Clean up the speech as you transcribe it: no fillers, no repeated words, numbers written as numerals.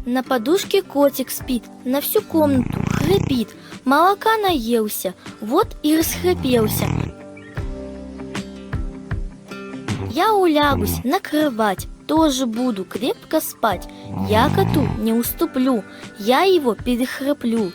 На подушке котик спит, на всю комнату храпит. Молока наелся, вот и расхрапелся. Я улягусь на кровать, тоже буду крепко спать. Я коту не уступлю, я его перехраплю.